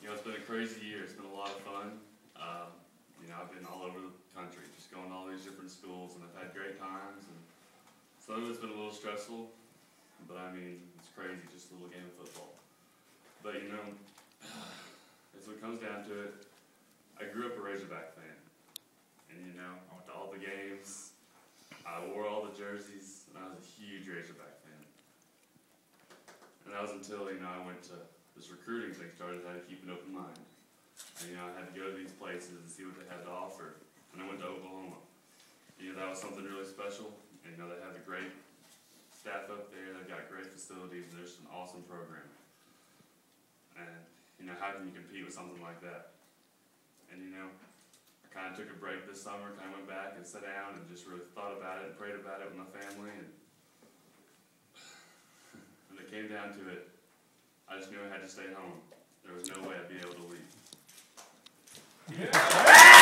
It's been a crazy year. It's been a lot of fun. I've been all over the country, just going to all these different schools, and I've had great times. And some of it's been a little stressful, but I mean, it's crazy, just a little game of football. But as it comes down to it, I grew up a Razorback fan, and I went to all the games. I wore all the jerseys, and I was a huge Razorback fan. And that was until I went to this recruiting thing started. I had to keep an open mind. And, I had to go to these places and see what they had to offer. And I went to Oklahoma. That was something really special. And, they have a great staff up there. They've got great facilities. And there's an awesome program. And, how can you compete with something like that? And, I kind of took a break this summer, kind of went back and sat down and just really thought about it and prayed about it with my family. And when it came down to it, I just knew I had to stay home. There was no way I'd be able to leave. Yeah.